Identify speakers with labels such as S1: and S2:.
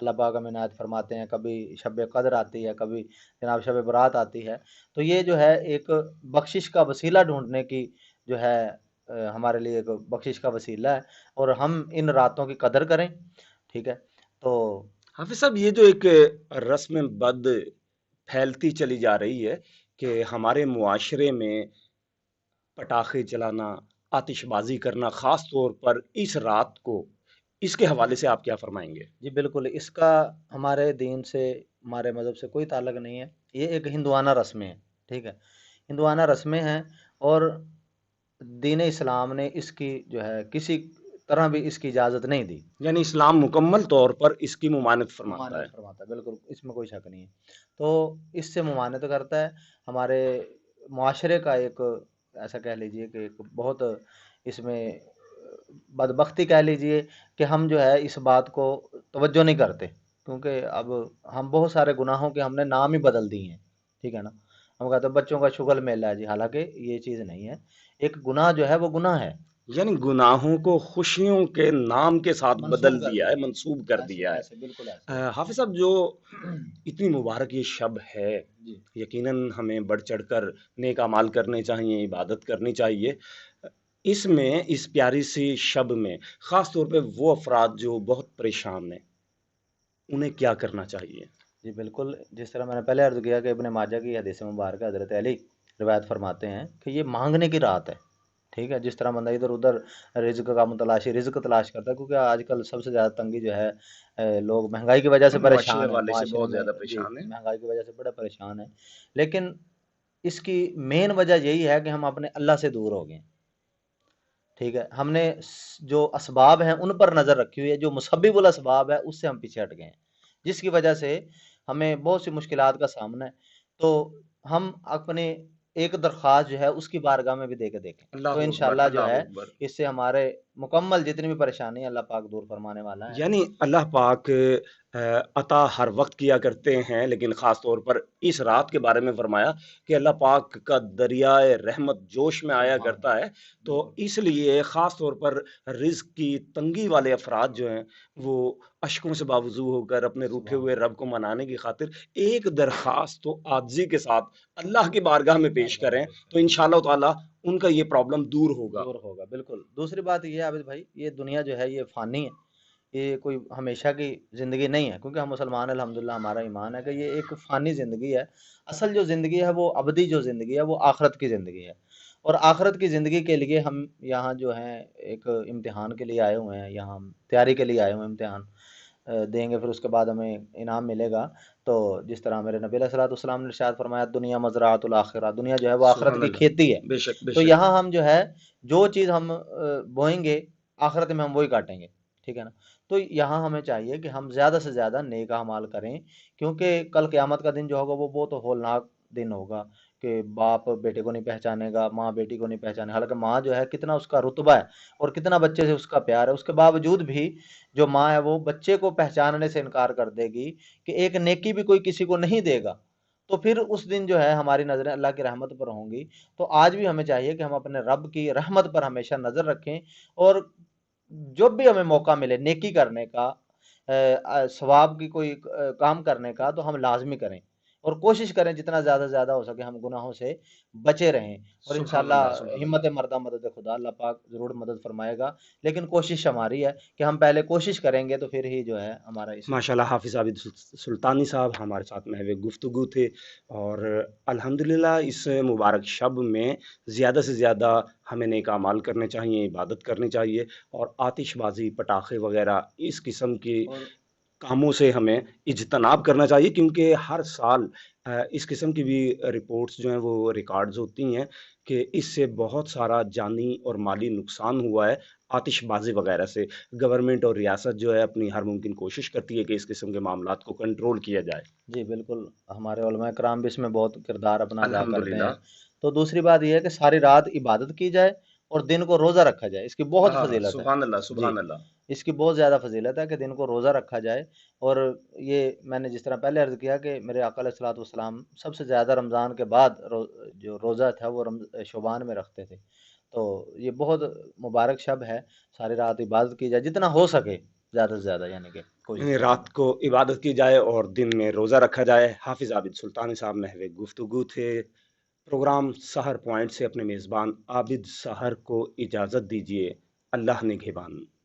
S1: اللہ پاک ہمیں عنایت فرماتے ہیں، کبھی شب قدر آتی ہے، کبھی جناب شب برات آتی ہے، تو یہ جو ہے ایک بخشش کا وسیلہ ڈھونڈنے کی جو ہے ہمارے لیے ایک بخشش کا وسیلہ ہے، اور ہم ان راتوں کی قدر کریں، ٹھیک ہے؟ تو
S2: حافظ صاحب یہ جو ایک رسم بد پھیلتی چلی جا رہی ہے کہ ہمارے معاشرے میں پٹاخے چلانا، آتش بازی کرنا، خاص طور پر اس رات کو، اس کے حوالے سے آپ کیا فرمائیں گے؟
S1: جی بالکل، اس کا ہمارے دین سے، ہمارے مذہب سے کوئی تعلق نہیں ہے، یہ ایک ہندوانہ رسمیں ہیں، ٹھیک ہے؟ ہندوانہ رسمیں ہیں، اور دین اسلام نے اس کی جو ہے کسی طرح بھی اس کی اجازت نہیں دی،
S2: یعنی اسلام مکمل طور پر اس کی ممانعت فرماتا ہے۔
S1: ممانعت فرماتا ہے، بالکل اس میں کوئی شک نہیں ہے، تو اس سے ممانعت کرتا ہے، ہمارے معاشرے کا ایک ایسا کہہ لیجئے کہ ایک بہت اس میں بدبختی کہہ لیجئے کہ ہم جو ہے اس بات کو توجہ نہیں کرتے، کیونکہ اب ہم بہت سارے گناہوں کے ہم نے نام ہی بدل دیے ہیں، ٹھیک ہے نا؟ ہم کہتے ہیں بچوں کا شغل میلہ ہے، جی حالانکہ یہ چیز نہیں ہے، ایک گناہ جو ہے وہ گناہ ہے،
S2: یعنی گناہوں کو خوشیوں کے نام کے ساتھ
S1: منسوب
S2: بدل
S1: کر
S2: دیا
S1: دیا
S2: ہے،
S1: ہے،
S2: منسوب کر
S1: ایسے
S2: دیا ہے۔
S1: ایسے بالکل ایسے
S2: حافظ صاحب جو اتنی مبارک یہ شب ہے،
S1: جی
S2: یقیناً ہمیں بڑھ چڑھ کر نیک اعمال کرنے چاہیے، عبادت کرنی چاہیے۔ اس میں، اس پیاری سی شب میں خاص طور پہ وہ افراد جو بہت پریشان ہیں، انہیں کیا کرنا چاہیے؟
S1: جی بالکل، جس طرح میں نے پہلے عرض کیا کہ ابن ماجہ کی حدیث مبارکہ حضرت علی روایت فرماتے ہیں کہ یہ مانگنے کی رات ہے، ٹھیک ہے؟ جس طرح بندہ ادھر ادھر رزق کا متلاشی رزق تلاش کرتا ہے، کیونکہ آج کل سب سے زیادہ تنگی جو ہے لوگ مہنگائی کی وجہ سے
S2: معاشی
S1: پریشان ہیں،
S2: حوالے سے
S1: معاشرے
S2: بہت
S1: میں
S2: زیادہ
S1: جی
S2: پریشان ہیں۔
S1: مہنگائی کی وجہ سے بڑے پریشان ہیں، لیکن اس کی مین وجہ یہی ہے کہ ہم اپنے اللہ سے دور ہو گئے ہیں، ٹھیک ہے؟ ہم نے جو اسباب ہیں ان پر نظر رکھی ہوئی ہے، جو مسبب الاسباب ہے اس سے ہم پیچھے ہٹ گئے ہیں، جس کی وجہ سے ہمیں بہت سی مشکلات کا سامنا ہے، تو ہم اپنے ایک درخواست جو ہے اس کی بارگاہ میں بھی دے کے دیکھیں، تو
S2: اللہ اکبر،
S1: انشاءاللہ جو
S2: اللہ
S1: ہے
S2: اکبر۔
S1: اس سے ہمارے مکمل جتنی بھی پریشانی ہے اللہ پاک دور فرمانے والا ہے۔
S2: یعنی اللہ پاک عطا ہر وقت کیا کرتے ہیں، لیکن خاص طور پر اس رات کے بارے میں فرمایا کہ اللہ پاک کا دریائے رحمت جوش میں آیا
S1: سبحان
S2: کرتا
S1: اللہ،
S2: ہے، تو
S1: بالکل
S2: اس لیے خاص طور پر رزق کی تنگی والے افراد جو ہیں وہ اشکوں سے باوضو ہو کر اپنے روٹھے
S1: سبحان
S2: ہوئے
S1: اللہ،
S2: رب کو منانے کی خاطر ایک درخواست تو عاجزی کے ساتھ اللہ کی بارگاہ میں پیش
S1: بارگاہ میں
S2: کریں،
S1: پیش
S2: تو
S1: کریں، بالکل
S2: انشاءاللہ تعالی ان کا یہ پرابلم دور ہوگا۔
S1: دور ہوگا، بالکل۔ دوسری بات یہ ہے عابد بھائی، یہ دنیا جو ہے یہ فانی ہے، یہ کوئی ہمیشہ کی زندگی نہیں ہے، کیونکہ ہم مسلمان ہیں، الحمدللہ ہمارا ایمان ہے کہ یہ ایک فانی زندگی ہے، اصل جو زندگی ہے وہ ابدی جو زندگی ہے وہ آخرت کی زندگی ہے، اور آخرت کی زندگی کے لیے ہم یہاں جو ہیں ایک امتحان کے لیے آئے ہوئے ہیں، یہاں ہم تیاری کے لیے آئے ہوئے ہیں، امتحان دیں گے، پھر اس کے بعد ہمیں انعام ملے گا، تو جس طرح میرے نبی علیہ الصلوۃ والسلام نے ارشاد فرمایا دنیا مزرعۃ الآخرہ، دنیا جو ہے وہ آخرت
S2: سبحان
S1: کی
S2: اللہ،
S1: کھیتی ہے،
S2: بے شک بے
S1: تو
S2: شک۔
S1: یہاں ہم جو ہے جو چیز ہم بوئیں گے آخرت میں ہم وہی کاٹیں گے، ٹھیک ہے نا؟ تو یہاں ہمیں چاہیے کہ ہم زیادہ سے زیادہ نیک اعمال کریں، کیونکہ کل قیامت کا دن جو ہوگا وہ بہت ہولناک دن ہوگا، کہ باپ بیٹے کو نہیں پہچانے گا، ماں بیٹی کو نہیں پہچانے، حالانکہ ماں جو ہے کتنا اس کا رتبہ ہے اور کتنا بچے سے اس کا پیار ہے، اس کے باوجود بھی جو ماں ہے وہ بچے کو پہچاننے سے انکار کر دے گی کہ ایک نیکی بھی کوئی کسی کو نہیں دے گا، تو پھر اس دن جو ہے ہماری نظریں اللہ کی رحمت پر ہوں گی، تو آج بھی ہمیں چاہیے کہ ہم اپنے رب کی رحمت پر ہمیشہ نظر رکھیں، اور جب بھی ہمیں موقع ملے نیکی کرنے کا، ثواب کی کوئی کام کرنے کا، تو ہم لازمی کریں، اور کوشش کریں جتنا زیادہ سے زیادہ ہو سکے ہم گناہوں سے بچے رہیں، اور
S2: سبحان
S1: انشاءاللہ
S2: اللہ، سبحان اللہ۔
S1: ہمت مردہ مدد خدا، اللہ پاک ضرور مدد فرمائے گا، لیکن کوشش ہماری ہے کہ ہم پہلے کوشش کریں گے تو پھر ہی جو ہے ہمارا اس میں
S2: ماشاء اللہ حافظ عابد سلطانی صاحب ہمارے ساتھ محو گفتگو تھے، اور الحمدللہ اس مبارک شب میں زیادہ سے زیادہ ہمیں نیک اعمال کرنے چاہیے، عبادت کرنی چاہیے، اور آتش بازی، پٹاخے وغیرہ اس قسم کی
S1: اور
S2: کاموں سے ہمیں اجتناب کرنا چاہیے، کیونکہ ہر سال اس قسم کی بھی رپورٹس جو ہیں وہ ریکارڈز ہوتی ہیں کہ اس سے بہت سارا جانی اور مالی نقصان ہوا ہے آتش بازی وغیرہ سے۔ گورنمنٹ اور ریاست جو ہے اپنی ہر ممکن کوشش کرتی ہے کہ اس قسم کے معاملات کو کنٹرول کیا جائے۔
S1: جی بالکل، ہمارے علماء کرام بھی اس میں بہت کردار اپنا ادا کرتے
S2: الحمدللہ۔
S1: ہیں، تو دوسری بات یہ ہے کہ ساری رات عبادت کی جائے اور دن کو روزہ رکھا جائے، اس کی بہت
S2: ہاں،
S1: فضیلت ہے،
S2: سبحان اللہ،
S1: جی
S2: سبحان اللہ۔
S1: اس کی بہت زیادہ فضیلت ہے کہ دن کو روزہ رکھا جائے، اور یہ میں نے جس طرح پہلے عرض کیا کہ میرے آقا علیہ الصلوۃ والسلام سب سے زیادہ رمضان کے بعد جو روزہ تھا وہ شعبان میں رکھتے تھے، تو یہ بہت مبارک شب ہے، ساری رات عبادت کی جائے جتنا ہو سکے، زیادہ سے زیادہ یعنی کہ کوشش
S2: یعنی
S1: کریں
S2: رات
S1: گے۔
S2: کو عبادت کی جائے اور دن میں روزہ رکھا جائے۔ حافظ عابد سلطانی صاحب محو گفتگو تھے۔ پروگرام سحر پوائنٹ سے اپنے میزبان عابد سحر کو اجازت دیجیے۔ اللہ نگہبان۔